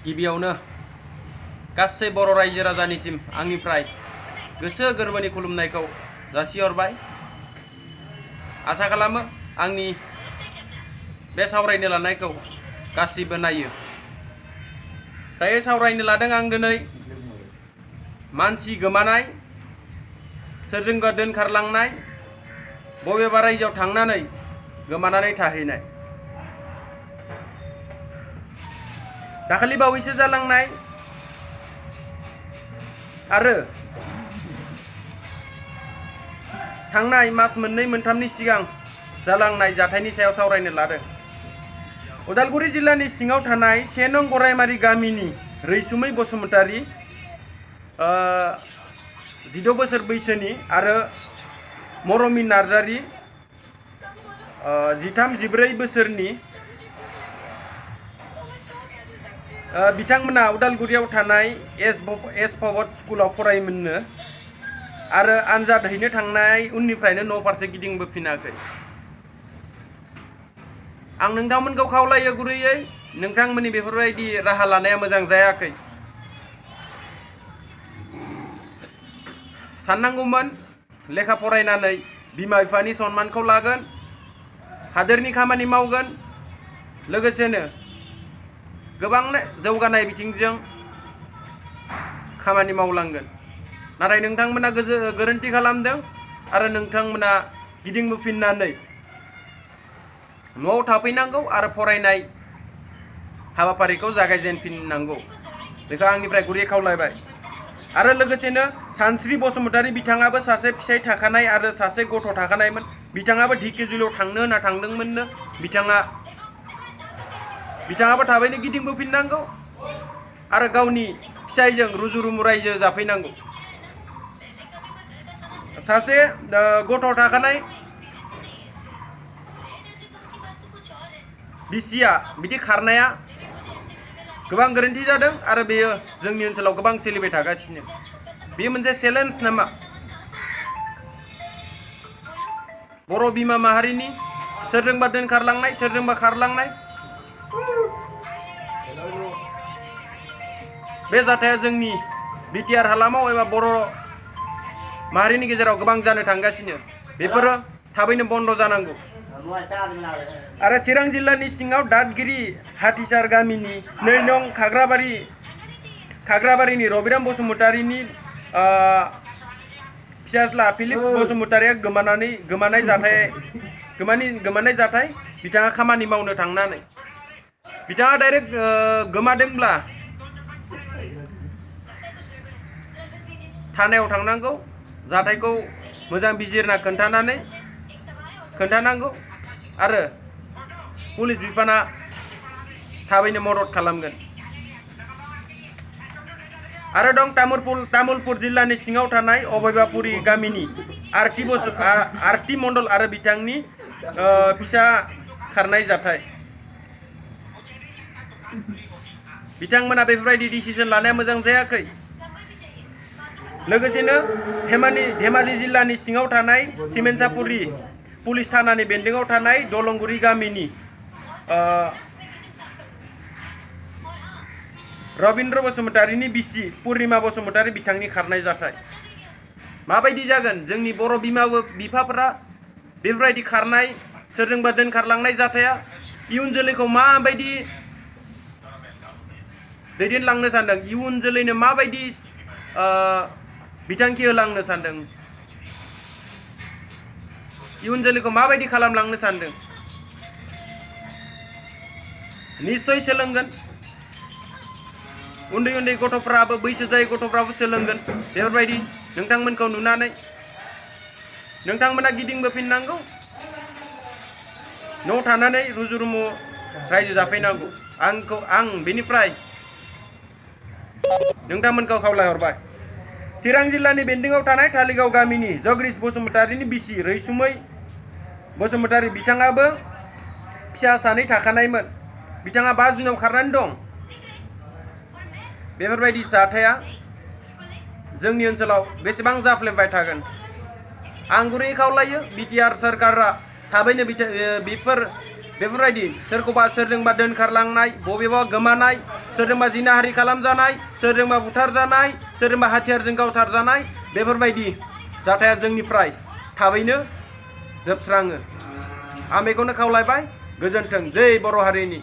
गिबियावनो गासै बर' रायजो राजानिसिम आंनिफ्राय गोसो गोरबोनि खुलुमनायखौ जासिहरबाय। आसा खालामो आंनि बे सावरायनो लानायखौ गासिबो नायो। दायो सावरायनो लादों आं दिनै मानसि गोमानाय, सोरजोंबा दोनखारलांनाय, बबेबा रायजोआव थांनानै गोमानानै थाहैनाय। दाखालि बावैसो जालांनाय आरो थांनाय मास मोननै मोनथामनि सिगां जालांनाय जाथायनि सायाव सावरायनो लादों। उदालगुरि जिल्लानि सिङाव थानाय 1 नं गरायमारि गामिनि रैसुमै बसुमतारी 16 बोसोर बैसोनि आरो मरमि नार्जारी 13-14 बोसोरनि बिथांमोना उदालगुरियाव थानाय एस भगत स्कुलाव फरायोमोननो आरो आनजाद हैनो थांनाय उननिफ्रायनो न' फारसे गिदिंबोफिनाखै। आं नोंथांमोनखौ खावलायो गुरैयै नोंथांमोननि बेफोरबायदि राहा लानाया मोजां जायाखै। साननांगौमोन लेखा फरायनानै बिमा बिफानि सन्मानखौ लागोन, हादोरनि खामानि मावगोन, लोगोसेनो गोबां जौगानाय बिथिंजों खामानि मावलांगोन। नाथाय नोंथांमोना गोरोन्थि खालामदों आरो नोंथांमोना गिदिंबोफिननानै न'आव थाफैनांगौ आरो फरायनाय हाबाफारिखौ जागायजेनफिननांगौ। बेखौ आंनिफ्राय गुरै खावलायबाय। आरो लोगोसेनो सानस्रि बसुमतारी बिथाङाबो सासे फिसाय थाखानाय आरो सासे गथ' थाखानायमोन। बिथाङाबो ढेकिजुलियाव थांनो होनना थांदोंमोननो। बिथाङाबो थाबैनो गिदिंबोफिननांगौ आरो गावनि फिसायजों रुजु रुमु रायजो जाफैनांगौ। सासे गथ' थाखानाय बिसिया बिदि खारनाया गोबां गोरोन्थि जादों आरो बेयो जोंनि ओनसोलाव गोबां सोलिबाय थागासिनो। बेयो मोनसे चेलेन्ज नामा बर' बिमा माहारिनि सोरजोंबा दोनखारलांनाय, सोरजोंबा खारलांनाय? बे जाथाया जोंनि बिटिआर हालामाव एबा बर' माहारिनि गेजेराव गोबां जानो थांगासिनो। बेफोरो थाबैनो बन्द जानांगौ। आरो चिरां जिल्लानि सिङाव दादगिरि हाथिसार गामिनि 2 नं खाग्राबारिनि रबिराम बसुमतारीनि फिसाज्ला फिलिप बसुमतारीया गोमानाय जाथाय। बिथाङा खामानि मावनो थांनानै बिथाङा डाइरेक्ट गोमादोंब्ला थानायाव थांनांगौ, जाथायखौ मोजां बिजिरना खोन्थानांगौ आरो पुलिस बिफाना थाबैनो मदद खालामगोन। आरो दं तामुलपुर जिल्लानि सिङाव थानाय अभयबापुरि गामिनि आरती मण्डल आरो बिथांनि फिसा खारनाय जाथाय। बिथांमोना बेफोरबायदि डिसिसन लानाया मोजां जायाखै। लोगोसेनो धेमाजि जिल्लानि सिङाव थानाय सिमेन्सापुरि पुलिस थानानि बेन्दोङाव थानाय दलंगुरि गामिनि रबिन्द्र बसुमतारीनि बिसि पुर्निमा बसुमतारी बिथांनि खारनाय जाथाय। माबायदि जागोन जोंनि बर' बिमा बिफाफोरा बेफोरबायदि खारनाय, सोरजोंबा दोनखारलांनाय जाथाया इयुन जोलैखौ माबायदि दैदेनलांनो सानदों, इयुन जोलैनो माबायदि बिथांखि होलांनो सानदों, इयुन जोलैखौ माबायदि खालामलांनो सानदों? निस्सय सोलोंगोन। उन्दै उन्दै गथ'फ्राबो, बैसो जायै गथ'फ्राबो सोलोंगोन। बेफोरबायदि नोंथांमोनखौ नुनानै नोंथांमोना गिदिंबोफिननांगौ, न'आव थानानै रुजु रुमु रायजो जाफैनांगौ। आं बेनिफ्राय नोंथांमोनखौ खावलायहरबाय। चिरां जिल्लानि बेन्दोङाव थानाय थालिगाव गामिनि जगदीश बसुमतारीनि बिसि रैसुमै बसुमतारी बिथाङाबो फिसा सानै थाखानायमोन। बिथाङा 5 जुनाव खारनानै दं। बेफोरबायदि जाथाया जोंनि ओनसोलाव बेसेबां जाफ्लेबाय थागोन? आं गुरै खावलायो बिटिआर सरकारा थाबैनो बेफोरबायदि सोरजोंबा दोनखारलांनाय, बबेबा गोमानाय सोरजोंबा जिनाहारि खालामजानाय, सोरजोंबा बुथारजानाय, सोरजोंबा हाथियारजों गावथारजानाय बेफोरबायदि जाथाया जोंनिफ्राय थाबैनो जोबस्राङो। आं बेखौनो खावलायबाय। गोजोन्थों। जै बर' हारिनि।